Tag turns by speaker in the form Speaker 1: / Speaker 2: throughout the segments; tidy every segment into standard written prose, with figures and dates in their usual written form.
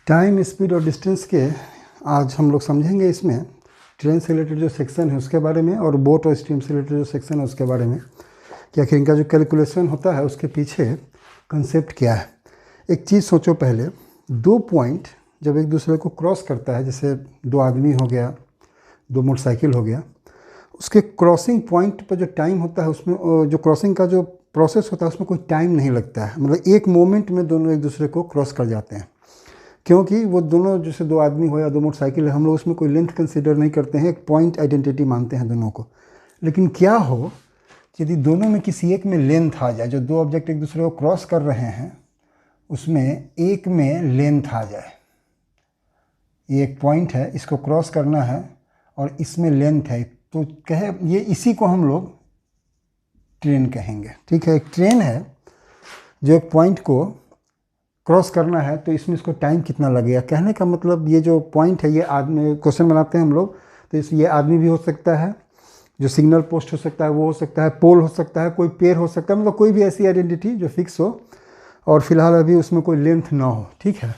Speaker 1: Time, speed और distance के आज हम लोग समझेंगे इसमें ट्रेन से रिलेटेड जो सेक्शन है उसके बारे में और बोट और स्टीम से रिलेटेड जो सेक्शन है उसके बारे में कि आखिर इनका जो कैलकुलेशन होता है उसके पीछे कंसेप्ट क्या है। एक चीज़ सोचो, पहले दो पॉइंट जब एक दूसरे को क्रॉस करता है, जैसे दो आदमी हो गया, दो मोटरसाइकिल हो गया, उसके क्रॉसिंग पॉइंट पर जो टाइम होता है उसमें जो क्रॉसिंग का जो प्रोसेस होता है उसमें कोई टाइम नहीं लगता है। मतलब एक मोमेंट में दोनों एक दूसरे को क्रॉस कर जाते हैं, क्योंकि वो दोनों जैसे दो आदमी हो या दो मोटरसाइकिल है, हम लोग उसमें कोई लेंथ कंसीडर नहीं करते हैं, एक पॉइंट आइडेंटिटी मानते हैं दोनों को। लेकिन क्या हो यदि दोनों में किसी एक में लेंथ आ जाए, जो दो ऑब्जेक्ट एक दूसरे को क्रॉस कर रहे हैं उसमें एक में लेंथ आ जाए, ये एक पॉइंट है, इसको क्रॉस करना है और इसमें लेंथ है, तो कहे ये इसी को हम लोग ट्रेन कहेंगे। ठीक है, एक ट्रेन है जो एक पॉइंट को क्रॉस करना है, तो इसमें इसको टाइम कितना लगेगा। कहने का मतलब ये जो पॉइंट है, ये आदमी क्वेश्चन बनाते हैं हम लोग, तो ये आदमी भी हो सकता है, जो सिग्नल पोस्ट हो सकता है वो हो सकता है, पोल हो सकता है, कोई पेड़ हो सकता है, मतलब कोई भी ऐसी आइडेंटिटी जो फिक्स हो और फिलहाल अभी उसमें कोई लेंथ ना हो। ठीक है,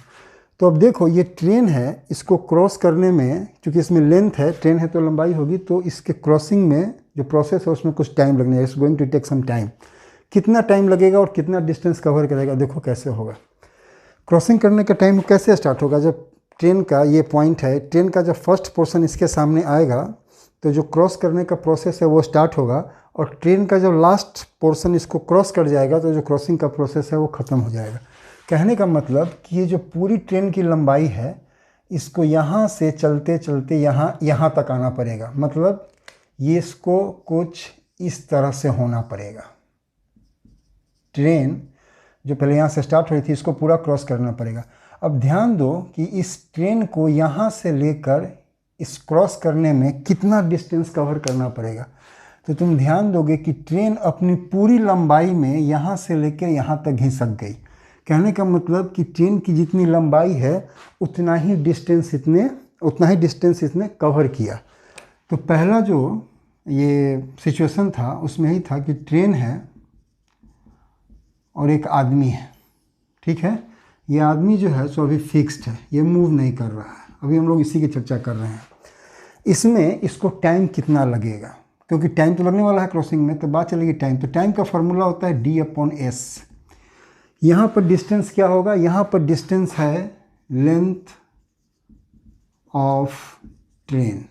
Speaker 1: तो अब देखो ये ट्रेन है, इसको क्रॉस करने में चूँकि इसमें लेंथ है, ट्रेन है तो लंबाई होगी, तो इसके क्रॉसिंग में जो प्रोसेस है उसमें कुछ टाइम लगने, it's going to take some time. कितना टाइम लगेगा और कितना डिस्टेंस कवर करेगा, देखो कैसे होगा। क्रॉसिंग करने का टाइम कैसे स्टार्ट होगा, जब ट्रेन का ये पॉइंट है, ट्रेन का जब फर्स्ट पोर्शन इसके सामने आएगा तो जो क्रॉस करने का प्रोसेस है वो स्टार्ट होगा, और ट्रेन का जब लास्ट पोर्शन इसको क्रॉस कर जाएगा तो जो क्रॉसिंग का प्रोसेस है वो ख़त्म हो जाएगा। कहने का मतलब कि ये जो पूरी ट्रेन की लंबाई है, इसको यहाँ से चलते चलते यहाँ तक आना पड़ेगा। मतलब ये इसको कुछ इस तरह से होना पड़ेगा। ट्रेन जो पहले यहाँ से स्टार्ट हुई थी इसको पूरा क्रॉस करना पड़ेगा। अब ध्यान दो कि इस ट्रेन को यहाँ से लेकर इस क्रॉस करने में कितना डिस्टेंस कवर करना पड़ेगा। तो तुम ध्यान दोगे कि ट्रेन अपनी पूरी लंबाई में यहाँ से लेकर यहाँ तक घिसक गई। कहने का मतलब कि ट्रेन की जितनी लंबाई है उतना ही डिस्टेंस इसने कवर किया। तो पहला जो ये सिचुएशन था उसमें ही था कि ट्रेन है और एक आदमी है। ठीक है, ये आदमी जो है सो अभी फिक्स्ड है, ये मूव नहीं कर रहा है। अभी हम लोग इसी की चर्चा कर रहे हैं। इसमें इसको टाइम कितना लगेगा, क्योंकि टाइम तो लगने वाला है क्रॉसिंग में, तो बात चलेगी टाइम। तो टाइम का फॉर्मूला होता है D/S। यहाँ पर डिस्टेंस क्या होगा, यहाँ पर डिस्टेंस है लेंथ ऑफ ट्रेन,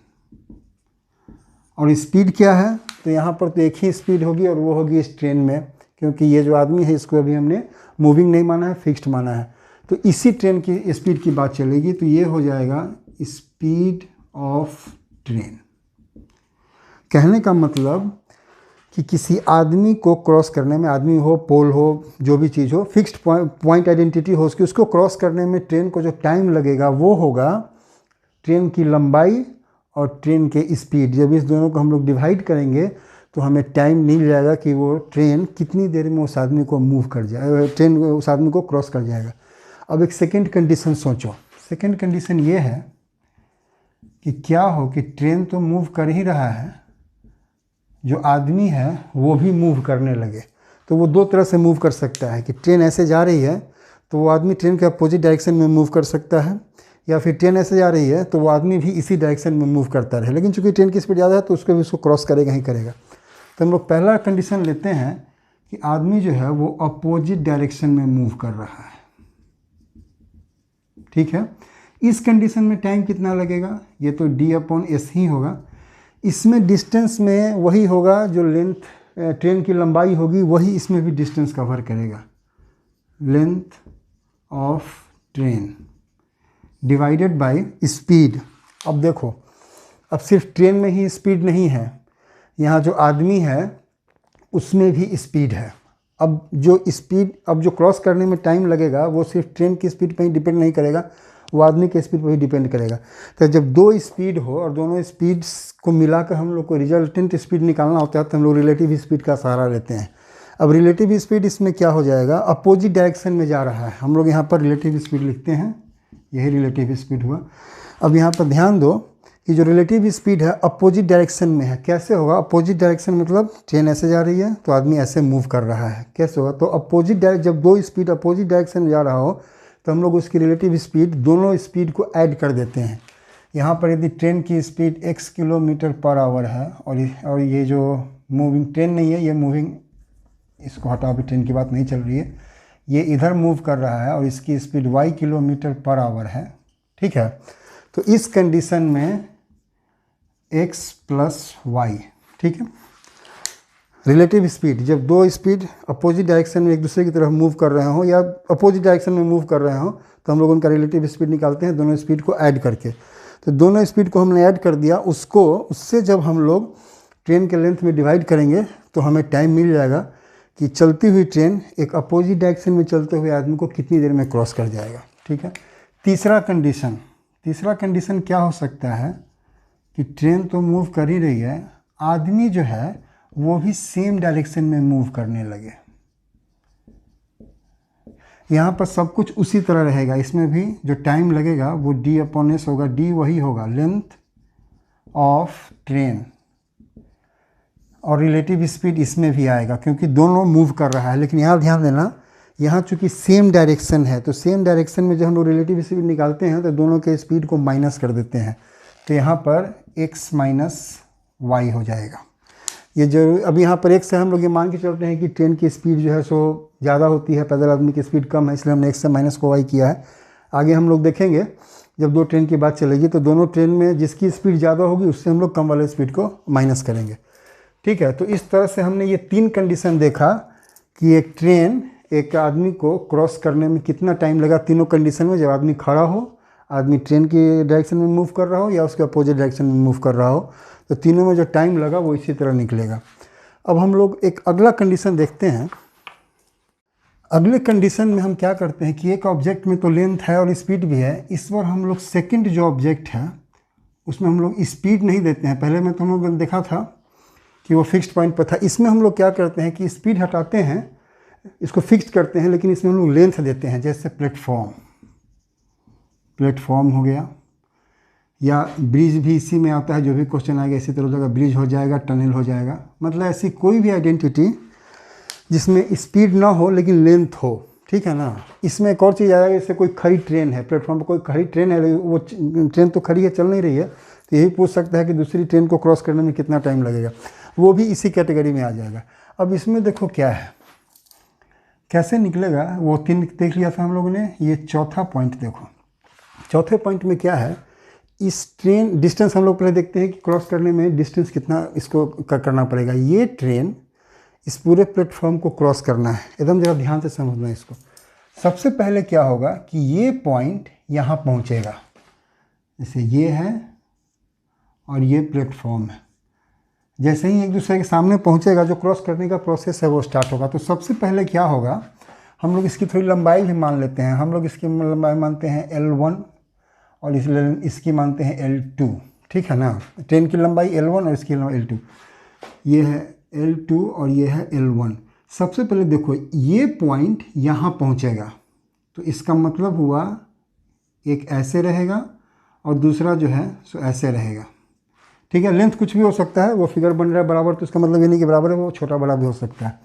Speaker 1: और स्पीड क्या है, तो यहाँ पर तो एक ही स्पीड होगी और वो होगी इस ट्रेन में, क्योंकि ये जो आदमी है इसको अभी हमने मूविंग नहीं माना है, फिक्स्ड माना है। तो इसी ट्रेन की स्पीड की बात चलेगी, तो ये हो जाएगा स्पीड ऑफ ट्रेन। कहने का मतलब कि किसी आदमी को क्रॉस करने में, आदमी हो, पोल हो, जो भी चीज़ हो, फिक्स्ड पॉइंट आइडेंटिटी हो उसकी, उसको क्रॉस करने में ट्रेन को जो टाइम लगेगा वो होगा ट्रेन की लंबाई और ट्रेन के स्पीड। जब इस दोनों को हम लोग डिवाइड करेंगे तो हमें टाइम मिल जाएगा कि वो ट्रेन कितनी देर में उस आदमी को मूव कर जाए, ट्रेन उस आदमी को क्रॉस कर जाएगा। अब एक सेकंड कंडीशन सोचो। सेकंड कंडीशन ये है कि क्या हो कि ट्रेन तो मूव कर ही रहा है, जो आदमी है वो भी मूव करने लगे। तो वो दो तरह से मूव कर सकता है कि ट्रेन ऐसे जा रही है तो वो आदमी ट्रेन के अपोजिट डायरेक्शन में मूव कर सकता है, या फिर ट्रेन ऐसे जा रही है तो वो आदमी भी इसी डायरेक्शन में मूव करता रहे। लेकिन चूंकि ट्रेन की स्पीड ज़्यादा है तो उसको क्रॉस करेगा ही करेगा। तो हम लोग पहला कंडीशन लेते हैं कि आदमी जो है वो अपोजिट डायरेक्शन में मूव कर रहा है। ठीक है, इस कंडीशन में टाइम कितना लगेगा, ये तो D/S ही होगा। इसमें डिस्टेंस में वही होगा, जो लेंथ ट्रेन की लंबाई होगी वही इसमें भी डिस्टेंस कवर करेगा, length of train divided by speed. अब देखो, अब सिर्फ ट्रेन में ही स्पीड नहीं है, यहाँ जो आदमी है उसमें भी स्पीड है। अब जो क्रॉस करने में टाइम लगेगा वो सिर्फ ट्रेन की स्पीड पर ही डिपेंड नहीं करेगा, वो आदमी के स्पीड पर ही डिपेंड करेगा। तो जब दो स्पीड हो और दोनों स्पीड्स को मिलाकर हम लोग को रिजल्टेंट स्पीड निकालना होता है तो हम लोग रिलेटिव स्पीड का सहारा लेते हैं। अब रिलेटिव स्पीड इसमें क्या हो जाएगा, अपोजिट डायरेक्शन में जा रहा है। हम लोग यहाँ पर रिलेटिव स्पीड लिखते हैं, यही रिलेटिव स्पीड हुआ। अब यहाँ पर ध्यान दो कि जो रिलेटिव स्पीड है अपोजिट डायरेक्शन में है। कैसे होगा अपोजिट डायरेक्शन, मतलब ट्रेन ऐसे जा रही है तो आदमी ऐसे मूव कर रहा है। कैसे होगा, तो अपोजिट डायरेक्शन, जब दो स्पीड अपोजिट डायरेक्शन में जा रहा हो तो हम लोग उसकी रिलेटिव स्पीड दोनों स्पीड को ऐड कर देते हैं। यहाँ पर यदि ट्रेन की speed x kilometre per hour है और ये जो मूविंग ट्रेन नहीं है, ये मूविंग, इसको हटाओ, अभी ट्रेन की बात नहीं चल रही है, ये इधर मूव कर रहा है और इसकी speed y kilometre per hour है, ठीक है। तो इस कंडीशन में x प्लस वाई, ठीक है। रिलेटिव स्पीड, जब दो स्पीड अपोजिट डायरेक्शन में एक दूसरे की तरफ मूव कर रहे हो या अपोजिट डायरेक्शन में मूव कर रहे हो, तो हम लोग उनका रिलेटिव स्पीड निकालते हैं दोनों स्पीड को ऐड करके। तो दोनों स्पीड को हमने ऐड कर दिया, उससे जब हम लोग ट्रेन के लेंथ में डिवाइड करेंगे तो हमें टाइम मिल जाएगा कि चलती हुई ट्रेन एक अपोजिट डायरेक्शन में चलते हुए आदमी को कितनी देर में क्रॉस कर जाएगा, ठीक है। तीसरा कंडीशन क्या हो सकता है कि ट्रेन तो मूव कर ही रही है, आदमी जो है वो भी सेम डायरेक्शन में मूव करने लगे। यहाँ पर सब कुछ उसी तरह रहेगा, इसमें भी जो टाइम लगेगा वो d/s होगा, d वही होगा लेंथ ऑफ ट्रेन, और रिलेटिव स्पीड इसमें भी आएगा क्योंकि दोनों मूव कर रहा है। लेकिन यहाँ ध्यान देना, यहाँ चूँकि सेम डायरेक्शन है तो सेम डायरेक्शन में जब हम लोग रिलेटिव स्पीड निकालते हैं तो दोनों के स्पीड को माइनस कर देते हैं, तो यहाँ पर x माइनस वाई हो जाएगा। ये जो अब यहाँ पर x से हम लोग ये मान के चलते हैं कि ट्रेन की स्पीड जो है सो ज़्यादा होती है, पैदल आदमी की स्पीड कम है, इसलिए हमने x से माइनस को y किया है। आगे हम लोग देखेंगे जब दो ट्रेन की बात चलेगी तो दोनों ट्रेन में जिसकी स्पीड ज़्यादा होगी उससे हम लोग कम वाले स्पीड को माइनस करेंगे, ठीक है। तो इस तरह से हमने ये तीन कंडीशन देखा कि एक ट्रेन एक आदमी को क्रॉस करने में कितना टाइम लगा, तीनों कंडीशन में, जब आदमी खड़ा हो, आदमी ट्रेन की डायरेक्शन में मूव कर रहा हो या उसके अपोजिट डायरेक्शन में मूव कर रहा हो, तो तीनों में जो टाइम लगा वो इसी तरह निकलेगा। अब हम लोग एक अगला कंडीशन देखते हैं। अगले कंडीशन में हम क्या करते हैं कि एक ऑब्जेक्ट में तो लेंथ है और स्पीड भी है, इस बार हम लोग सेकंड जो ऑब्जेक्ट है उसमें हम लोग स्पीड नहीं देते हैं। पहले में तो हम लोग देखा था कि वो फिक्स्ड पॉइंट पर था, इसमें हम लोग क्या करते हैं कि स्पीड हटाते हैं, इसको फिक्स्ड करते हैं, लेकिन इसमें हम लोग लेंथ देते हैं। जैसे प्लेटफॉर्म हो गया, या ब्रिज भी इसी में आता है, जो भी क्वेश्चन आएगा इसी तरह होगा, ब्रिज हो जाएगा, टनल हो जाएगा। मतलब ऐसी कोई भी आइडेंटिटी जिसमें स्पीड ना हो लेकिन लेंथ हो, ठीक है ना। इसमें एक और चीज़ आएगा, जैसे कोई खड़ी ट्रेन है, प्लेटफॉर्म पर कोई खड़ी ट्रेन है, वो ट्रेन तो खड़ी है, चल नहीं रही है, तो यही पूछ सकता है कि दूसरी ट्रेन को क्रॉस करने में कितना टाइम लगेगा, वो भी इसी कैटेगरी में आ जाएगा। अब इसमें देखो क्या है, कैसे निकलेगा, वो तीन देख लिया था हम लोगों ने, ये चौथा पॉइंट देखो। चौथे पॉइंट में क्या है, इस ट्रेन डिस्टेंस हम लोग पहले देखते हैं कि क्रॉस करने में डिस्टेंस कितना इसको करना पड़ेगा। ये ट्रेन इस पूरे प्लेटफॉर्म को क्रॉस करना है, एकदम ज़रा ध्यान से समझना है इसको। सबसे पहले क्या होगा कि ये पॉइंट यहाँ पहुँचेगा, जैसे ये है और ये प्लेटफॉर्म है, जैसे ही एक दूसरे के सामने पहुँचेगा जो क्रॉस करने का प्रोसेस है वो स्टार्ट होगा। तो सबसे पहले क्या होगा, हम लोग इसकी थोड़ी लंबाई भी मान लेते हैं। हम लोग इसकी लंबाई मानते हैं L1 और इसकी मानते हैं L2, ठीक है ना। ट्रेन की लंबाई L1 और इसकी लंबाई L2, ये है L2 और ये है L1। सबसे पहले देखो ये पॉइंट यहाँ पहुँचेगा, तो इसका मतलब हुआ एक ऐसे रहेगा और दूसरा जो है सो ऐसे रहेगा, ठीक है। लेंथ कुछ भी हो सकता है, वो फिगर बन रहा है बराबर, तो इसका मतलब ये नहीं कि बराबर है, वो छोटा बड़ा भी हो सकता है।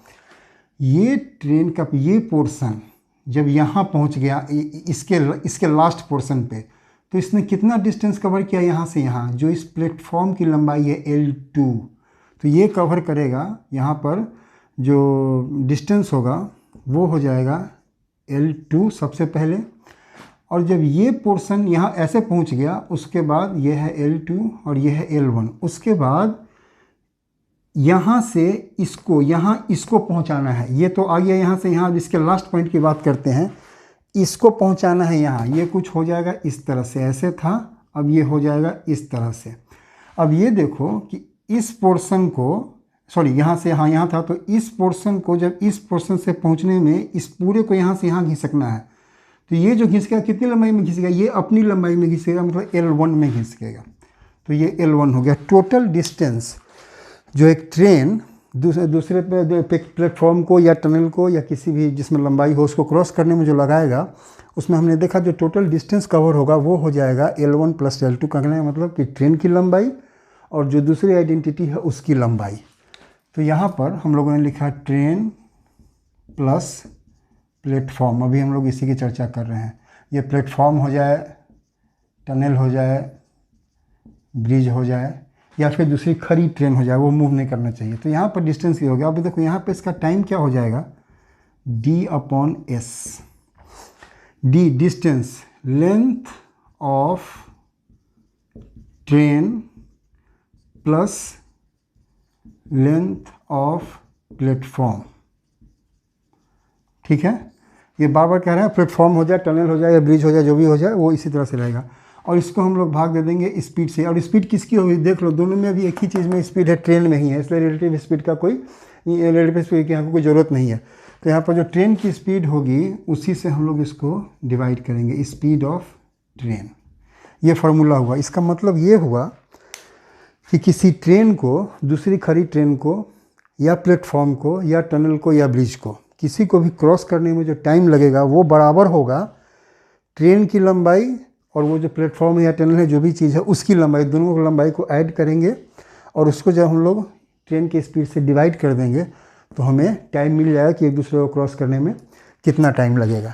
Speaker 1: ये ट्रेन का ये पोर्शन जब यहाँ पहुँच गया इसके लास्ट पोर्शन पे, तो इसने कितना डिस्टेंस कवर किया यहाँ से यहाँ, जो इस प्लेटफॉर्म की लंबाई है L2, तो ये कवर करेगा। यहाँ पर जो डिस्टेंस होगा वो हो जाएगा L2 सबसे पहले, और जब ये पोर्शन यहाँ ऐसे पहुँच गया उसके बाद ये है L2 और ये है L1। उसके बाद यहाँ से इसको पहुँचाना है, ये तो आ गया यहाँ से यहाँ। इसके लास्ट पॉइंट की बात करते हैं, इसको पहुँचाना है यहाँ। ये कुछ हो जाएगा इस तरह से, ऐसे था, अब ये हो जाएगा इस तरह से। अब ये देखो कि इस पोर्शन को, सॉरी यहाँ से यहाँ था, तो इस पोर्शन को जब इस पोर्शन से पहुँचने में इस पूरे को यहाँ से यहाँ घिसकना है, तो ये जो घिसकेगा कितनी लंबाई में घिसकेगा, ये अपनी लंबाई में घिसकेगा, मतलब L1 में घिसकेगा। तो ये L1 हो गया। टोटल डिस्टेंस जो एक ट्रेन दूसरे प्लेटफॉर्म को या टनल को या किसी भी जिसमें लंबाई हो उसको क्रॉस करने में जो लगाएगा, उसमें हमने देखा जो टोटल डिस्टेंस कवर होगा वो हो जाएगा L1 प्लस L2। कहने का मतलब कि ट्रेन की लंबाई और जो दूसरी आइडेंटिटी है उसकी लंबाई। तो यहाँ पर हम लोगों ने लिखा ट्रेन प्लस प्लेटफॉर्म, अभी हम लोग इसी की चर्चा कर रहे हैं। ये प्लेटफॉर्म हो जाए, टनल हो जाए, ब्रिज हो जाए, या फिर दूसरी खड़ी ट्रेन हो जाए, वो मूव नहीं करना चाहिए। तो यहाँ पर डिस्टेंस ये हो गया। अब देखो यहाँ पे इसका टाइम क्या हो जाएगा, d/s। d distance, length of train plus length of platform. ठीक है, ये बार बार कह रहे हैं, प्लेटफॉर्म हो जाए, टनल हो जाए या ब्रिज हो जाए, जो भी हो जाए वो इसी तरह से रहेगा। और इसको हम लोग भाग दे देंगे स्पीड से। और स्पीड किसकी होगी, देख लो दोनों में अभी एक ही चीज़ में स्पीड है, ट्रेन में ही है, इसलिए रिलेटिव स्पीड का कोई रिलेटिव स्पीड की यहाँ पर कोई ज़रूरत नहीं है। तो यहाँ पर जो ट्रेन की स्पीड होगी उसी से हम लोग इसको डिवाइड करेंगे, स्पीड ऑफ ट्रेन। ये फार्मूला हुआ। इसका मतलब ये हुआ कि किसी ट्रेन को, दूसरी खड़ी ट्रेन को या प्लेटफॉर्म को या टनल को या ब्रिज को, किसी को भी क्रॉस करने में जो टाइम लगेगा वो बराबर होगा ट्रेन की लंबाई और वो जो प्लेटफॉर्म या टनल है, जो भी चीज़ है उसकी लंबाई, दोनों की लंबाई को ऐड करेंगे और उसको जब हम लोग ट्रेन की स्पीड से डिवाइड कर देंगे तो हमें टाइम मिल जाएगा कि एक दूसरे को क्रॉस करने में कितना टाइम लगेगा।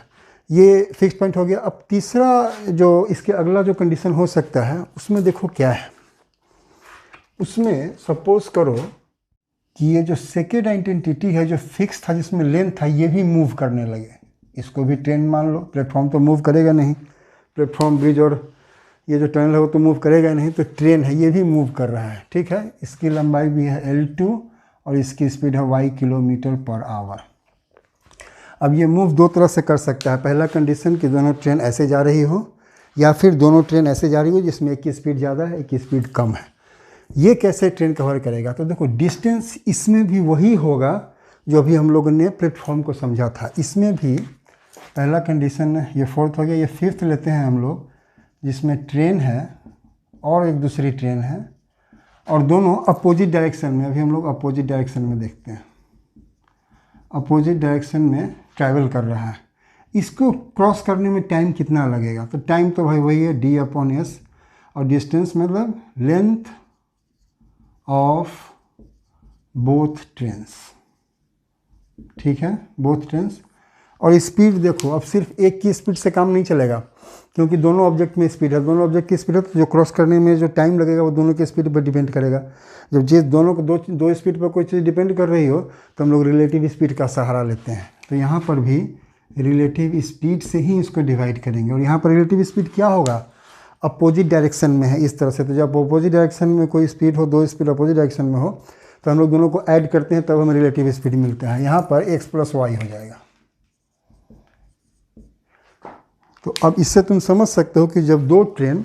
Speaker 1: ये फिक्स पॉइंट हो गया। अब तीसरा जो इसके अगला जो कंडीशन हो सकता है उसमें देखो क्या है। उसमें सपोज करो कि ये जो सेकेंड आइडेंटिटी है जो फिक्स था, जिसमें लेंथ था, ये भी मूव करने लगे। इसको भी ट्रेन मान लो, प्लेटफॉर्म तो मूव करेगा नहीं, प्लेटफॉर्म, ब्रिज और ये जो टनल है वो तो मूव करेगा नहीं, तो ट्रेन है ये भी मूव कर रहा है। ठीक है, इसकी लंबाई भी है L2 और इसकी स्पीड है y km/h। अब ये मूव दो तरह से कर सकता है। पहला कंडीशन कि दोनों ट्रेन ऐसे जा रही हो, या फिर दोनों ट्रेन ऐसे जा रही हो जिसमें एक की स्पीड ज़्यादा है एक की स्पीड कम है। ये कैसे ट्रेन कवर करेगा, तो देखो डिस्टेंस इसमें भी वही होगा जो अभी हम लोगों ने प्लेटफॉर्म को समझा था। इसमें भी पहला कंडीशन, ये फोर्थ हो गया, ये फिफ्थ लेते हैं हम लोग, जिसमें ट्रेन है और एक दूसरी ट्रेन है और दोनों अपोजिट डायरेक्शन में, अभी हम लोग अपोजिट डायरेक्शन में देखते हैं, अपोजिट डायरेक्शन में ट्रैवल कर रहा है। इसको क्रॉस करने में टाइम कितना लगेगा, तो टाइम तो भाई वही है d/s, और डिस्टेंस मतलब लेंथ ऑफ बोथ ट्रेन्स। ठीक है, बोथ ट्रेन्स। और स्पीड देखो, अब सिर्फ एक की स्पीड से काम नहीं चलेगा, क्योंकि दोनों ऑब्जेक्ट में स्पीड है, दोनों ऑब्जेक्ट की स्पीड है, तो जो क्रॉस करने में जो टाइम लगेगा वो दोनों की स्पीड पर डिपेंड करेगा। जब जिस दोनों को दो स्पीड पर कोई चीज़ डिपेंड कर रही हो तो हम लोग रिलेटिव स्पीड का सहारा लेते हैं। तो यहाँ पर भी रिलेटिव स्पीड से ही इसको डिवाइड करेंगे। और यहाँ पर रिलेटिव स्पीड क्या होगा, अपोजिट डायरेक्शन में है इस तरह से। तो जब अपोजिट डायरेक्शन में कोई स्पीड हो, दो स्पीड अपोजिट डायरेक्शन में हो, तो हम लोग दोनों को ऐड करते हैं तब हमें रिलेटिव स्पीड मिलता है। यहाँ पर x + y हो जाएगा। तो अब इससे तुम समझ सकते हो कि जब दो ट्रेन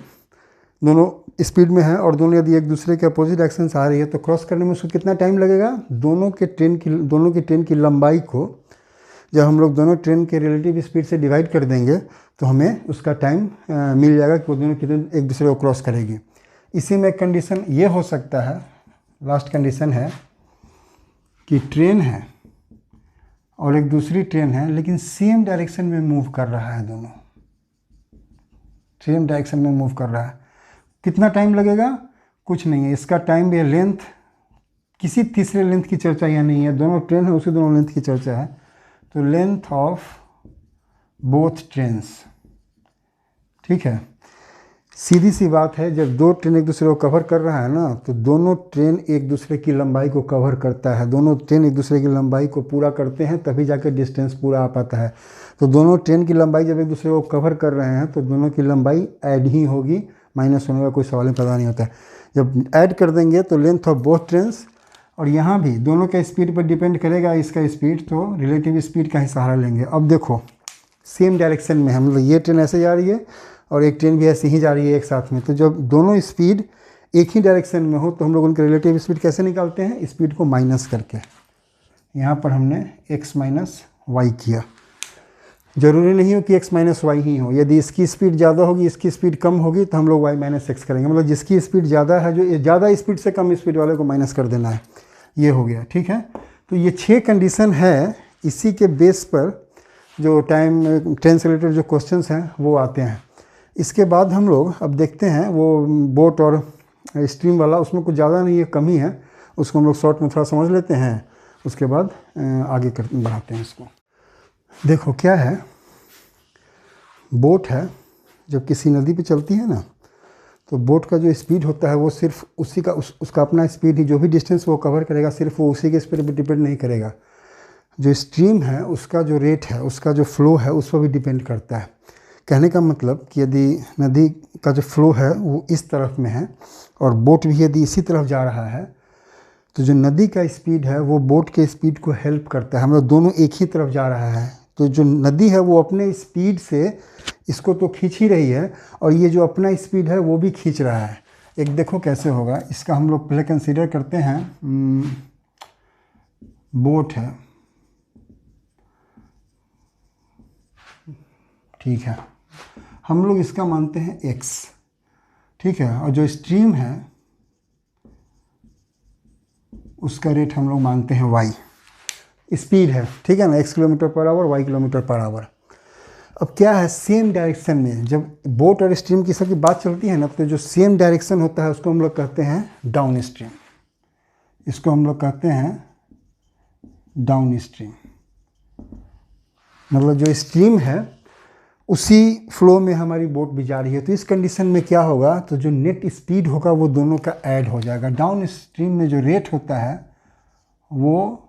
Speaker 1: दोनों स्पीड में है और दोनों यदि एक दूसरे के अपोजिट डायरेक्शन से आ रही है तो क्रॉस करने में उसको कितना टाइम लगेगा, दोनों की ट्रेन की लंबाई को जब हम लोग दोनों ट्रेन के रिलेटिव स्पीड से डिवाइड कर देंगे तो हमें उसका टाइम मिल जाएगा कि वो दोनों कितने एक दूसरे को क्रॉस करेगी। इसी में एक कंडीशन ये हो सकता है, लास्ट कंडीशन है कि ट्रेन है और एक दूसरी ट्रेन है लेकिन सेम डायरेक्शन में मूव कर रहा है, दोनों सेम डायरेक्शन में मूव कर रहा है। कितना टाइम लगेगा, कुछ नहीं है, इसका टाइम भी है। लेंथ, किसी तीसरे लेंथ की चर्चा यहाँ नहीं है, दोनों ट्रेन है उसी दोनों लेंथ की चर्चा है। तो लेंथ ऑफ बोथ ट्रेन्स। ठीक है, सीधी सी बात है, जब दो ट्रेन एक दूसरे को कवर कर रहा है ना, तो दोनों ट्रेन एक दूसरे की लंबाई को कवर करता है। दोनों ट्रेन एक दूसरे की लंबाई को पूरा करते हैं तभी जाकर डिस्टेंस पूरा आ पाता है। तो दोनों ट्रेन की लंबाई जब एक दूसरे को कवर कर रहे हैं तो दोनों की लंबाई ऐड ही होगी, माइनस होने का कोई सवाल ही पैदा नहीं होता है। जब ऐड कर देंगे तो लेंथ ऑफ बोथ ट्रेन्स, और यहाँ भी दोनों का स्पीड पर डिपेंड करेगा इसका स्पीड, तो रिलेटिव स्पीड का ही सहारा लेंगे। अब देखो सेम डायरेक्शन में हम लोग, ये ट्रेन ऐसे जा रही है और एक ट्रेन भी ऐसे ही जा रही है एक साथ में, तो जब दोनों स्पीड एक ही डायरेक्शन में हो तो हम लोग उनके रिलेटिव स्पीड कैसे निकालते हैं, स्पीड को माइनस करके। यहाँ पर हमने x - y किया। ज़रूरी नहीं हो कि x - y ही हो, यदि इसकी स्पीड ज़्यादा होगी इसकी स्पीड कम होगी तो हम लोग y - x करेंगे। मतलब जिसकी स्पीड ज़्यादा है, जो ज़्यादा स्पीड से कम स्पीड वाले को माइनस कर देना है। ये हो गया, ठीक है। तो ये 6 कंडीशन है, इसी के बेस पर जो ट्रेन से रिलेटेड जो क्वेश्चंस हैं वो आते हैं। इसके बाद हम लोग अब देखते हैं वो बोट और स्ट्रीम वाला, उसमें कुछ ज़्यादा नहीं है, कमी है, उसको हम लोग शॉर्ट में थोड़ा समझ लेते हैं, उसके बाद आगे बढ़ाते हैं इसको। देखो क्या है, बोट है जब किसी नदी पे चलती है ना, तो बोट का जो स्पीड होता है वो सिर्फ उसी का उसका अपना स्पीड ही, जो भी डिस्टेंस वो कवर करेगा सिर्फ वो उसी के स्पीड पर डिपेंड नहीं करेगा। जो स्ट्रीम है उसका जो रेट है, उसका जो फ्लो है, उस पर भी डिपेंड करता है। कहने का मतलब कि यदि नदी का जो फ्लो है वो इस तरफ में है और बोट भी यदि इसी तरफ जा रहा है, तो जो नदी का स्पीड है वो बोट के स्पीड को हेल्प करता है। हम लोग दोनों एक ही तरफ जा रहा है, तो जो नदी है वो अपने स्पीड से इसको तो खींच ही रही है और ये जो अपना स्पीड है वो भी खींच रहा है। एक देखो कैसे होगा इसका, हम लोग पहले कंसीडर करते हैं बोट है, ठीक है, हम लोग इसका मानते हैं x, ठीक है, और जो स्ट्रीम है उसका रेट हम लोग मानते हैं y, स्पीड है, ठीक है ना, x kilometre per hour, y kilometre per hour. अब क्या है, सेम डायरेक्शन में जब बोट और स्ट्रीम की सबकी बात चलती है ना, तो जो सेम डायरेक्शन होता है उसको हम लोग कहते हैं डाउन स्ट्रीम, इसको हम लोग कहते हैं डाउन स्ट्रीम। मतलब जो स्ट्रीम है उसी फ्लो में हमारी बोट भी जा रही है, तो इस कंडीशन में क्या होगा, तो जो नेट स्पीड होगा वो दोनों का ऐड हो जाएगा। डाउन स्ट्रीम में जो रेट होता है वो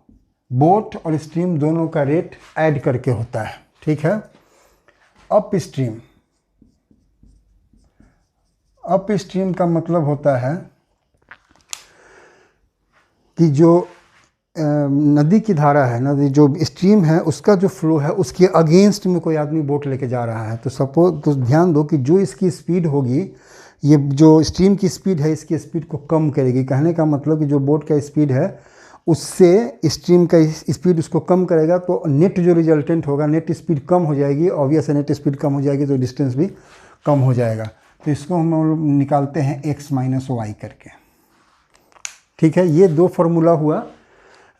Speaker 1: बोट और स्ट्रीम दोनों का रेट ऐड करके होता है, ठीक है। अप स्ट्रीम का मतलब होता है कि जो नदी की धारा है, नदी जो स्ट्रीम है उसका जो फ्लो है उसके अगेंस्ट में कोई आदमी बोट लेके जा रहा है, तो सपोज, तो ध्यान दो कि जो इसकी स्पीड होगी, ये जो स्ट्रीम की स्पीड है इसकी स्पीड को कम करेगी। कहने का मतलब कि जो बोट का स्पीड है उससे स्ट्रीम का स्पीड उसको कम करेगा, तो नेट जो रिजल्टेंट होगा, नेट स्पीड कम हो जाएगी, ऑब्वियस है नेट स्पीड कम हो जाएगी तो डिस्टेंस भी कम हो जाएगा। तो इसको हम निकालते हैं x माइनस वाई करके, ठीक है। ये दो फार्मूला हुआ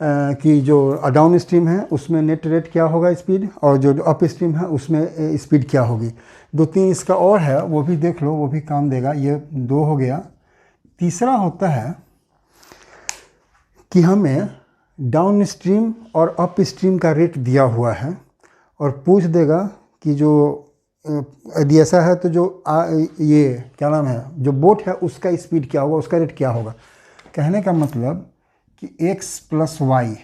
Speaker 1: कि जो डाउन स्ट्रीम है उसमें नेट रेट क्या होगा स्पीड, और जो अप स्ट्रीम है उसमें स्पीड क्या होगी। दो तीन इसका और है वो भी देख लो, वो भी काम देगा। ये दो हो गया। तीसरा होता है कि हमें डाउन स्ट्रीम और अप स्ट्रीम का रेट दिया हुआ है और पूछ देगा कि जो यदि ऐसा है तो जो ये क्या नाम है, जो बोट है उसका स्पीड क्या होगा, उसका रेट क्या होगा। कहने का मतलब कि x प्लस वाई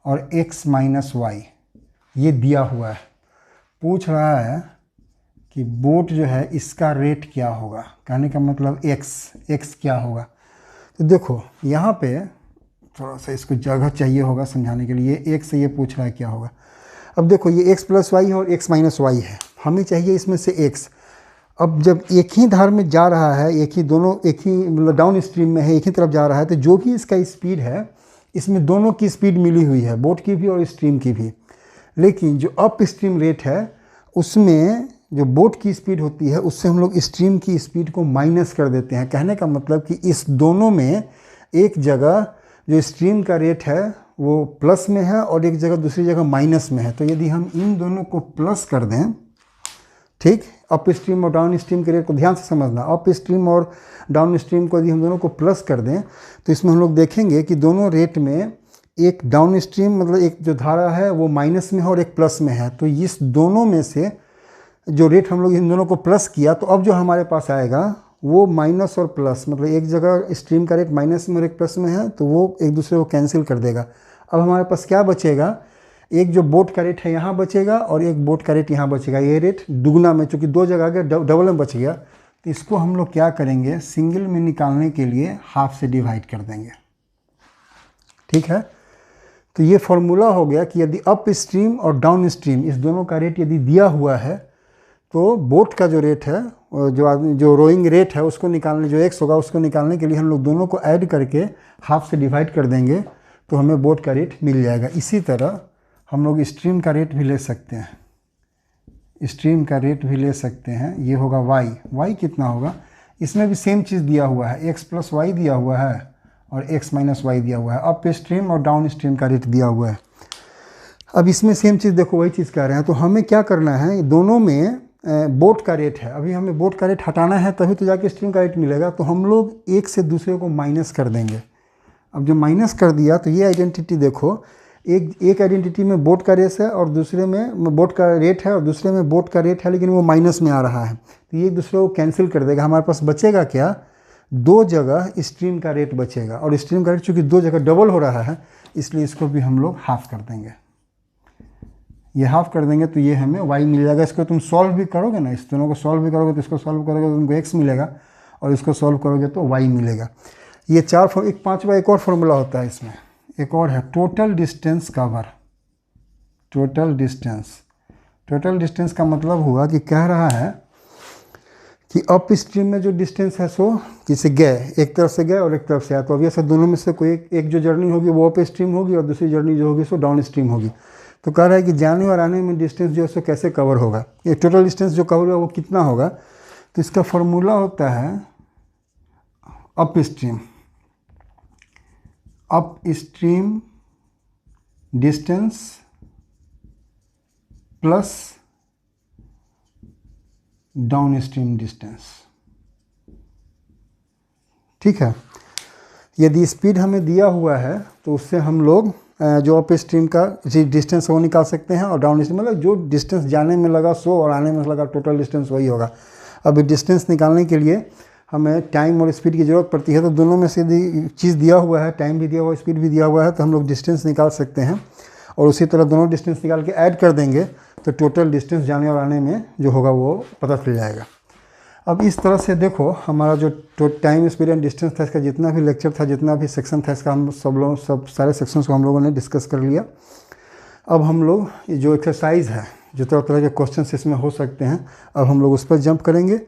Speaker 1: और x माइनस वाई ये दिया हुआ है। पूछ रहा है कि बोट जो है इसका रेट क्या होगा, कहने का मतलब x क्या होगा। तो देखो यहाँ पे थोड़ा सा इसको जगह चाहिए होगा समझाने के लिए। x से ये पूछ रहा है क्या होगा। अब देखो ये x प्लस वाई है और x माइनस वाई है, हमें चाहिए इसमें से x। अब जब एक ही धार में जा रहा है, एक ही दोनों एक ही मतलब डाउन स्ट्रीम में है, एक ही तरफ जा रहा है, तो जो भी इसका स्पीड है इसमें दोनों की स्पीड मिली हुई है, बोट की भी और स्ट्रीम की भी। लेकिन जो अप स्ट्रीम रेट है उसमें जो बोट की स्पीड होती है उससे हम लोग स्ट्रीम की स्पीड को माइनस कर देते हैं। कहने का मतलब कि इस दोनों में एक जगह जो स्ट्रीम का रेट है वो प्लस में है और एक जगह दूसरी जगह माइनस में है। तो यदि हम इन दोनों को प्लस कर दें, ठीक, अप स्ट्रीम और डाउन स्ट्रीम के रेट को ध्यान से समझना। अप स्ट्रीम और डाउन स्ट्रीम को यदि हम दोनों को प्लस कर दें तो इसमें हम लोग देखेंगे कि दोनों रेट में एक डाउन स्ट्रीम मतलब एक जो धारा है वो माइनस में है और एक प्लस में है। तो इस दोनों में से जो रेट हम लोग इन दोनों को प्लस किया, तो अब जो हमारे पास आएगा वो माइनस और प्लस, मतलब एक जगह स्ट्रीम का रेट माइनस में और एक प्लस में है तो वो एक दूसरे को कैंसिल कर देगा। अब हमारे पास क्या बचेगा, एक जो बोट का रेट है यहाँ बचेगा और एक बोट का रेट यहाँ बचेगा। ये रेट दुगना में, चूँकि दो जगह के डबल में बच गया, तो इसको हम लोग क्या करेंगे, सिंगल में निकालने के लिए हाफ से डिवाइड कर देंगे, ठीक है। तो ये फॉर्मूला हो गया कि यदि अप स्ट्रीम और डाउन स्ट्रीम इस दोनों का रेट यदि दिया हुआ है तो बोट का जो रेट है, जो रोइंग रेट है उसको निकालने, जो x होगा उसको निकालने के लिए हम लोग दोनों को ऐड करके हाफ से डिवाइड कर देंगे तो हमें बोट का रेट मिल जाएगा। इसी तरह हम लोग स्ट्रीम का रेट भी ले सकते हैं, स्ट्रीम का रेट भी ले सकते हैं। ये होगा y कितना होगा, इसमें भी सेम चीज़ दिया हुआ है, x प्लस वाई दिया हुआ है और x माइनस वाई दिया हुआ है। अप स्ट्रीम और डाउन स्ट्रीम का रेट दिया हुआ है। अब इसमें सेम चीज़ देखो, वही चीज़ कह रहे हैं। तो हमें क्या करना है, दोनों में बोट का रेट है, अभी हमें बोट का रेट हटाना है तभी तो जाके स्ट्रीम का रेट मिलेगा। तो हम लोग एक से दूसरे को माइनस कर देंगे। अब जो माइनस कर दिया तो ये आइडेंटिटी देखो, एक आइडेंटिटी में बोट का रेस है और दूसरे में बोट का रेट है और दूसरे में बोट का रेट है, लेकिन वो माइनस में आ रहा है, तो ये एक दूसरे को कैंसिल कर देगा। हमारे पास बचेगा क्या, दो जगह स्ट्रीम का रेट बचेगा, और स्ट्रीम का रेट चूँकि दो जगह डबल हो रहा है इसलिए इसको भी हम लोग हाफ कर देंगे। ये हाफ कर देंगे तो ये हमें y मिल जाएगा। इसको तुम सॉल्व भी करोगे ना, इस दोनों को सॉल्व भी करोगे तो इसको सॉल्व करोगे तो तुमको x मिलेगा, और इसको सॉल्व करोगे तो y मिलेगा। ये एक पांचवा एक और फॉर्मूला होता है इसमें, एक और है total distance cover. Total distance का मतलब हुआ कि कह रहा है कि अप स्ट्रीम में जो डिस्टेंस है सो जैसे गए, एक तरफ से गए और एक तरफ से आया, तो अब ये सब दोनों में से कोई एक जो जर्नी होगी वो अप स्ट्रीम होगी और दूसरी जर्नी जो होगी सो डाउन स्ट्रीम होगी। तो कह रहा है कि जाने और आने में डिस्टेंस जो है सो कैसे कवर होगा, ये टोटल डिस्टेंस जो कवर होगा वो कितना होगा। तो इसका फॉर्मूला होता है up stream distance plus down stream distance. ठीक है, यदि स्पीड हमें दिया हुआ है तो उससे हम लोग जो अप स्ट्रीम का डिस्टेंस वो निकाल सकते हैं, और डाउन स्ट्रीम मतलब जो डिस्टेंस जाने में लगा सो और आने में लगा टोटल डिस्टेंस वही होगा। अब डिस्टेंस निकालने के लिए हमें टाइम और स्पीड की ज़रूरत पड़ती है, तो दोनों में से यदि चीज़ दिया हुआ है, टाइम भी दिया हुआ है, स्पीड भी दिया हुआ है, तो हम लोग डिस्टेंस निकाल सकते हैं, और उसी तरह दोनों डिस्टेंस निकाल के ऐड कर देंगे तो टोटल डिस्टेंस जाने और आने में जो होगा वो पता चल जाएगा। अब इस तरह से देखो हमारा जो टाइम स्पीड एंड डिस्टेंस था, इसका जितना भी लेक्चर था, जितना भी सेक्शन था, इसका हम सब सारे सेक्शंस को हम लोगों ने डिस्कस कर लिया। अब हम लोग ये जो एक्सरसाइज है, जो तरह तरह के क्वेश्चन इसमें हो सकते हैं, अब हम लोग उस पर जंप करेंगे,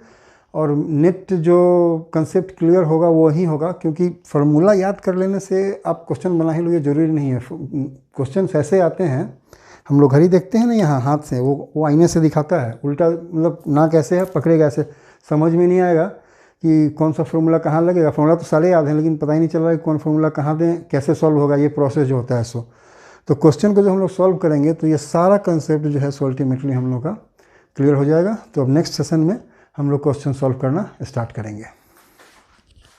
Speaker 1: और नेट जो कंसेप्ट क्लियर होगा वो ही होगा, क्योंकि फार्मूला याद कर लेने से आप क्वेश्चन बना ही लोगे ज़रूरी नहीं है। क्वेश्चन ऐसे आते हैं, हम लोग घड़ी देखते हैं ना यहाँ हाथ से, वो आईने से दिखाता है उल्टा, मतलब ना कैसे है पकड़ेगा ऐसे, समझ में नहीं आएगा कि कौन सा फार्मूला कहाँ लगेगा। फार्मूला तो सारे याद हैं लेकिन पता ही नहीं चल रहा है कौन फार्मूला कहाँ दें, कैसे सॉल्व होगा, ये प्रोसेस जो होता है सो। तो क्वेश्चन को जब हम लोग सॉल्व करेंगे तो ये सारा कंसेप्ट जो है सो अल्टीमेटली हम लोग का क्लियर हो जाएगा। तो अब नेक्स्ट सेशन में हम लोग क्वेश्चन सॉल्व करना स्टार्ट करेंगे।